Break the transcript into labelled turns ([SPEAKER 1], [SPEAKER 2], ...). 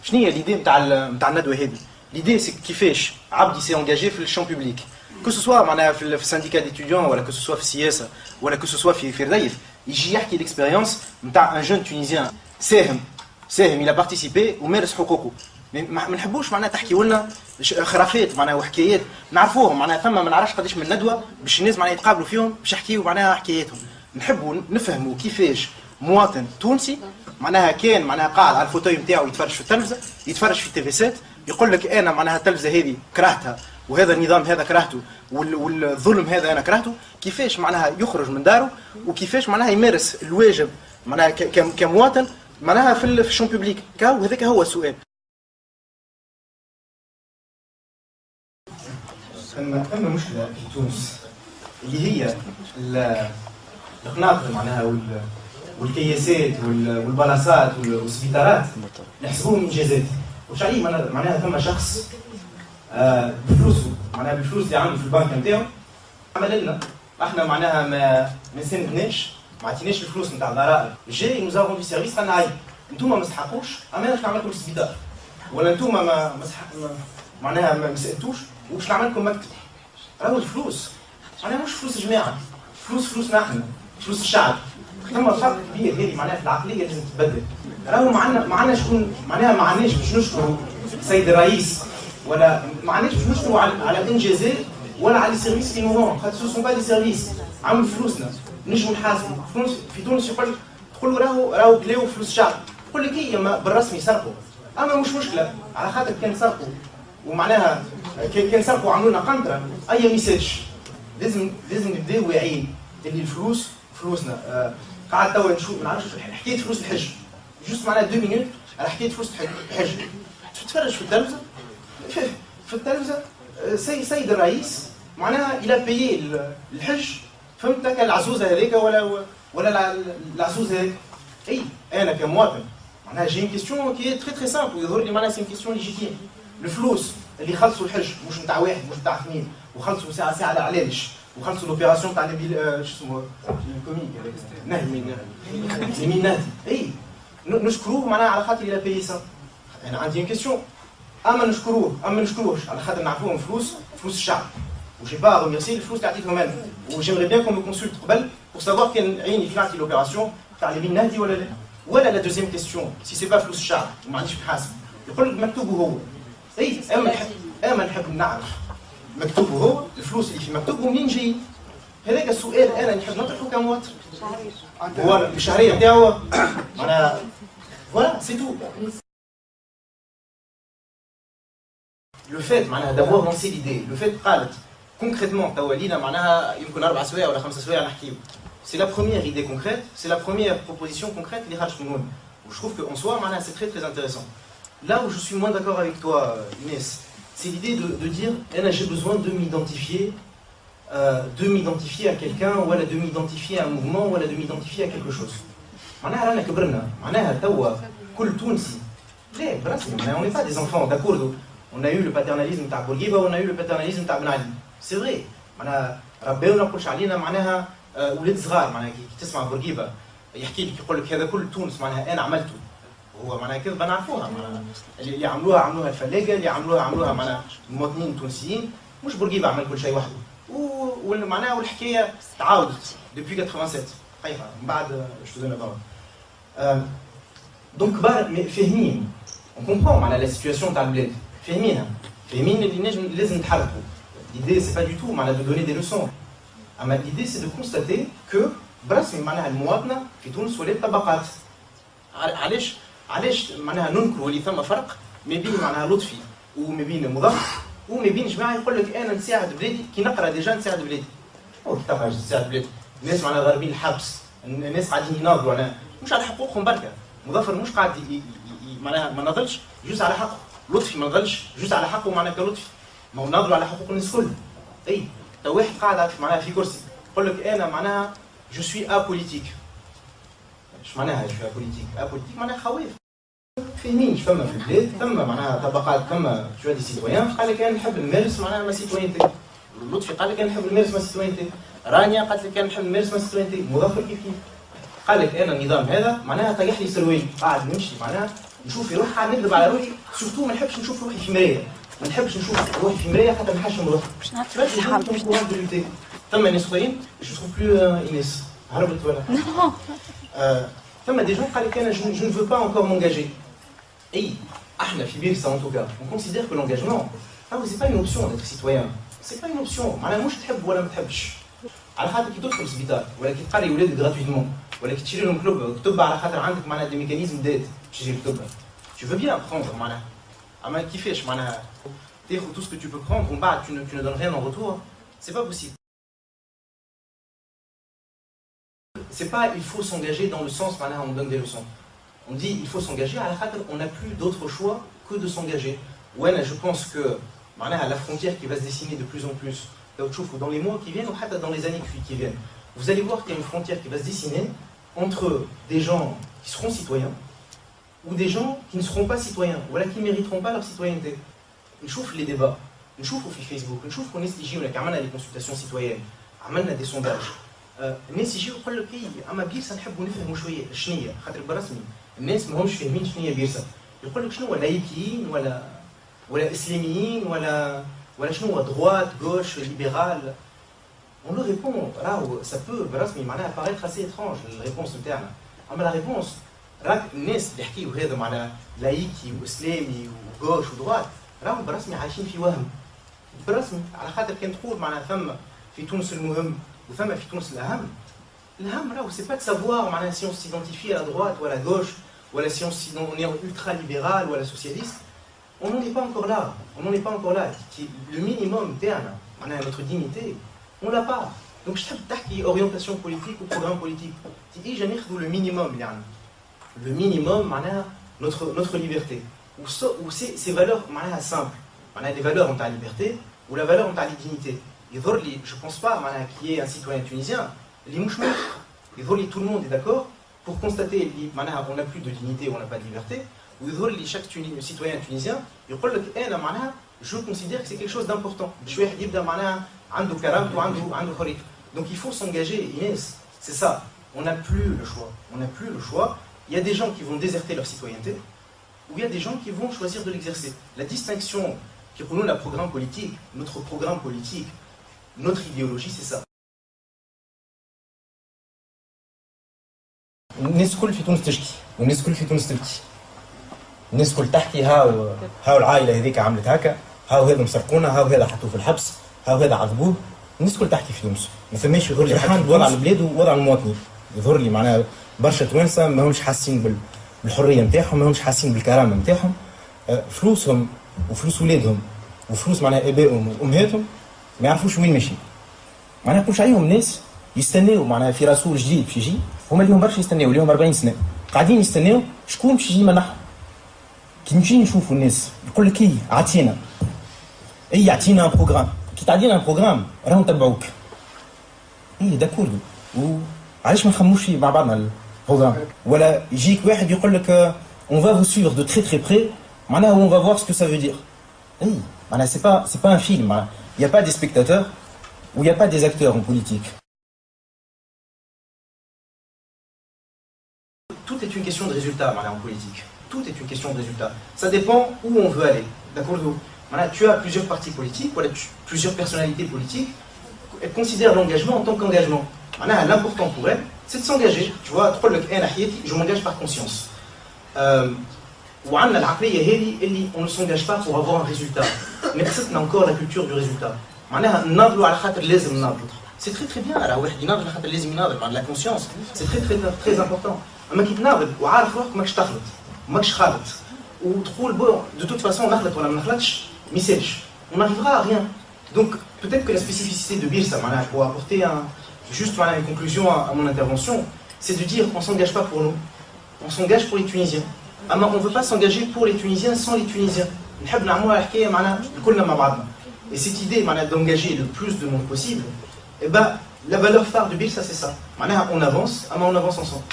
[SPEAKER 1] شنو هي ليدي نتاع الندوه هذه؟ ليدي سي كيفاش عبد سي انجاجي في الشون بوبليك كو سوسوا معناها في السانديكا ديتوديون ولا كو سوسوا في السياسه ولا كو سوسوا في الريف يجي يحكي ليكسبيريونس نتاع ان جون تونيزيان ساهم الى بارتيسيبي ومارس حقوقه. ما نحبوش معناها تحكيوا لنا خرافات معناها وحكايات نعرفوهم معناها ثم ما نعرفش قداش من ندوه باش الناس معناها يتقابلوا فيهم باش يحكيوا معناها حكاياتهم. نحبوا نفهموا كيفاش مواطن تونسي معناها كان معناها قاعد على الفوتوي نتاعو يتفرج في التلفزه يتفرج في التي في سات يقول لك انا معناها التلفزه هذه كرهتها وهذا النظام هذا كرهته والظلم هذا انا كرهته. كيفاش معناها يخرج من داره وكيفاش معناها يمارس الواجب معناها كمواطن معناها في الشون بوبليك. وهذاك هو السؤال. ثم مشكله في تونس اللي هي القناطر معناها والكياسات والبلاصات والسبيطارات نحسبوهم انجازات. واش عليه معناها ثم شخص بفلوسه معناها بالفلوس اللي عنده في البنك نتاعو عمل لنا احنا معناها ما ساندناش ما عطيناش الفلوس نتاع الضرائب جاي نوزافون في سيرفيس قالنا هاي انتوما ما تستحقوش اما انا باش نعمل لكم السبيطار ولا انتوما معناها ما سالتوش وباش نعمل لكم مكتب. راهو الفلوس معناها مش فلوس الجماعه فلوسنا احنا فلوس الشعب. ثم فرق كبير هذه معناها في العقليه لازم تتبدل. راهو معنا شكون معناها ما عندناش باش نشكروا السيد الرئيس ولا ما عندناش باش نشكروا على الانجازات ولا على السيرفيس انوفون خاطر سو سون با دي سيرفيس عملوا فلوسنا نجموا نحاسبوا. في تونس تقول له راهو كلاو فلوس الشعب تقول لك هي بالرسمي سرقوا اما مش مشكله على خاطر كان سرقوا ومعناها كان سرقوا وعملوا لنا قنطره اي ميساج لازم نبداو واعيين اللي الفلوس فلوسنا. قاعد توا نشوف ما نعرفش حكايه فلوس الحج جوست معناها 2 مينوت على حكايه فلوس الحج تتفرج في التلفزه سيد الرئيس معناها الى بيي الحج فهمت العزوزه هذيك ولا العزوزه هذيك. اي انا كمواطن معناها جي كيستيون كي تري تري سامبل ويظهر لي معناها سي كيستيون ليجيتيم. الفلوس اللي خلصوا الحج مش نتاع واحد مش نتاع اثنين وخلصوا ساعه على علاش وخلصوا لوبيراسيون تاع شو اسمه الكوميك نهدي نهدي اي نشكروه معناها على خاطر الى بيي سا. انا عندي ان كيستيون اما نشكروه اما نشكروهش على خاطر نعطوهم فلوس الشعب وجي با ريميرسي الفلوس اللي عطيتهم انا وجيمري بيان كون مو كونسولت قبل بور سافوار كان عيني في نعطي لوبيراسيون تاع اليمين نهدي ولا لا. ولا لا دوزيام كيستيون سي سي با فلوس الشعب وما عنديش نحاسب يقول لك مكتوبه هو. اي اما نحب نعرف مكتوبه هو الفلوس اللي في مكتوبه منين جاي. هذاك السؤال انا نحب نطرحه كمواطن. هو الشهريه نتاعو معناها فوالا سي تو. لو فات معناها دافوار لونسي ليدي لو فات قالت كونكريتمون توا لينا معناها يمكن 4 سوايع ولا 5 سوايع نحكيو. سي لا بروميير ايدي كونكريت سي لا بروميير بروبوزيسيون كونكريت اللي خرجت من هون. Je trouve qu'en soi, c'est très très intéressant. Là où je suis moins d'accord avec toi, Inès, c'est l'idée de dire j'ai besoin de m'identifier à quelqu'un, ou de m'identifier à un mouvement, ou de m'identifier à quelque chose. معناها رانا كبرنا، معناها توا كل تونسي. لا برسمي on n'est pas des enfants, d'accord. On a eu le paternalisme تاع بورقيبة on a eu le paternalisme تاع بن علي. C'est vrai. معناها ربيونا كلش علينا معناها ولاد صغار معناها كي تسمع بورقيبة يحكي لك يقول لك هذا كل تونس معناها انا عملته. هو معناها كذبه نعرفوها معناها اللي عملوها الفلاقه اللي عملوها معناها المواطنين التونسيين مش بورقيبه عمل كل شيء وحده. ومعناها والحكايه تعاودت دوبي 87 خايفه من بعد شو زعما بابا. دونك كبار فاهمين اون كومبرون معناها لا سيتوياسيون تاع البلاد فاهمين اللي لازم نتحركوا. ليدي سي با دو تو معناها دو دوني دي لوسون اما ليدي سي دو كونستاتي كو برسمي معناها المواطنه في تونس ولات طبقات. علاش معناها ننكروا اللي ثم فرق ما بين معناها لطفي وما بين مضاف وما بين جماعه يقول لك انا نساعد بلادي كي نقرا ديجا نساعد بلادي. او كيفاش تساعد بلادي؟ الناس معناها ضاربين الحبس، الناس قاعدين يناضلوا على مش على حقوقهم بركه. مظفر مش قاعد معناها ما نضلش جوز على حقه، لطفي ما نضلش جوز على حقه معناها كلطفي. ما هو ناضلوا على حقوق الناس كلها. اي تو واحد قاعد معناها في كرسي يقول لك انا معناها جو سوي ابوليتيك. اش معناها جو ابوليتيك؟ ابوليتيك معناها خواف. فاهمين فما في البلاد ثم معناها طبقات ثم شويه دي سيتويان قال لك انا نحب نمارس معناها ما سيتوينتي. لطفي قال لك انا نحب نمارس ما سيتوينتي. رانيا قالت لك انا نحب نمارس ما سيتوينتي. مظفر كيف قال لك انا النظام هذا معناها طيح لي سروالي قاعد نمشي معناها نشوف في روحي قاعد نكذب على روحي سورتو ما نحبش نشوف روحي في مرايه ما نحبش نشوف روحي في مرايه حتى ما نحشم روحي ثم ناس اخرين جو تروف بلو اينيس هربت ولا ثم دي جون قال لك انا جو ne veux pas encore m'engager اي احنا في بيرسا en tout cas on considère que l'engagement c'est pas une option d'être citoyen c'est pas une option معناها مش تحب ولا ما تحبش على خاطر كي تدخل السبيطار ولا كي تقري ولادك غراتويتمون ولا كي تشري لهم كلوب كتب على خاطر عندك معناها دي ميكانيزم ديت باش تشري كتب tu veux bien prendre معناها اما كيفاش معناها تاخذ tout ce que tu peux prendre ومن بعد tu ne donnes rien en retour c'est pas possible c'est pas il faut s'engager dans le sens معناها on donne des leçons on dit il faut s'engager على خاطر on n'a plus d'autre choix que de s'engager وانا je pense que معناها la frontière qui va se dessiner de plus en plus dans les mois qui viennent ou dans les années qui viennent vous allez voir qu'il y a une frontière qui va se dessiner entre des gens qui seront citoyens ou des gens qui ne seront pas citoyens ou qui ne mériteront pas leur citoyenneté نشوف les débats نشوفوا في فيسبوك نشوفوا الناس تيجي ولا عملنا les consultations citoyennes عملنا des sondages الناس يجيو يقول لك اما بيرسا نحبوا نفهموا شويه شنية خاطر بالرسمي الناس ما همش فاهمين شنية بيرسا يقول لك شنو لايكيين ولا اسلاميين ولا شنو droite gauche libérale on leur répond là ça peut بالرسمي معناها paraître assez étrange la réponse نتاعنا اما la réponse راك الناس اللي يحكيوا هذا على لايكي واسلامي وغوش ودروات راهو بالرسمي عايشين في وهم بالرسمي على خاطر كان تقول معناها ثم في تونس المهم وثم في تونس الأهم راهو سي با de savoir معناها si on s'identifie à la droite ou à la gauche ou si on est ultra libéral ou à la socialiste on n'en est pas encore là le minimum تاعنا معناها notre dignité on l'a pas donc je تحب تحكي orientation politique ou programme politique تيجي ناخذوا le minimum يعني le minimum معناها notre liberté ou ces valeurs معناها simples معناها les valeurs نتاع liberté ou la valeur نتاع dignité يظهر لي je pense pas معناها qu'il y ait un citoyen tunisien اللي مش موافق يظهر لي tout le monde est d'accord pour constater اللي معناها on n'a plus de dignité on n'a pas de liberté ويظهر لي chaque citoyen tunisien يقول لك انا معناها je considère que c'est quelque chose d'important باش واحد يبدا معناها عنده كرامته وعنده حريته donc il faut s'engager Inès c'est ça on n'a plus le choix il y a des gens qui vont déserter leur citoyenneté ou il y a des gens qui vont choisir de l'exercer la distinction qui pour nous la programme politique notre programme politique notre idéologie c'est ça الناس الكل في تونس تشكي والناس الكل في تونس تبكي الناس الكل تحكي هاو العائله هذيك عملت هكا هاو هذا مسرقونا هاو هذا حطوه في الحبس هاو هذا عذبوه الناس الكل تحكي في تونس ما فماش يظهر لي حد وضع البلاد ووضع المواطنين يظهر لي معناها برشا توانسه ما همش حاسين بالحريه نتاعهم ما همش حاسين بالكرامه نتاعهم فلوسهم وفلوس ولادهم وفلوس معناها ابائهم وامهاتهم ما يعرفوش وين ماشي معناها كلش عليهم ناس يستناو معناها في رسول جديد باش يجي هما اليوم برشا يستناو اليوم 40 سنه قاعدين يستناو شكون باش يجي منحهم كي نجي نشوفوا الناس يقول لك عطينا يعطينا بروغرام كي تعطينا بروغرام راهو نتبعوك داكور وعلاش ما نخموش مع بعضنا البروغرام ولا يجيك واحد يقول لك on va vous suivre de très très près معناها on va voir ce que ça veut dire معناها c'est pas un film il y a pas des spectateurs ou il y a pas des acteurs en politique tout est une question de résultat en politique tout est une question de résultat ça dépend où on veut aller d'accord tu as plusieurs partis politiques plusieurs personnalités politiques elles considèrent l'engagement en tant qu'engagement l'important pour elles c'est de s'engager tu vois je m'engage par conscience وعندنا العقليه هذه اللي on ne s'engage pas pour avoir un résultat نقصتنا encore la culture du résultat معناها نناضلوا على خاطر لازم نناضلوا c'est très très bien راه واحد يناضل على خاطر لازم يناضل la conscience c'est très très très important اما كي تناضل وعارف روحك ماكش تخلط ماكش خالط وتقول بون de toute façon نخلط ولا ما نخلطش ما يسالش on n'arrivera à rien donc peut-être que la spécificité de Birsa pour apporter juste une conclusion à mon intervention c'est de dire qu'on ne s'engage pas pour nous on s'engage pour les Tunisiens اما on ne veut pas s'engager pour les Tunisiens sans les Tunisiens نحب نعملوها حكايه كلنا مع بعضنا et cette idée d'engager le plus de monde possible la valeur phare de Birsa c'est ça on avance on avance ensemble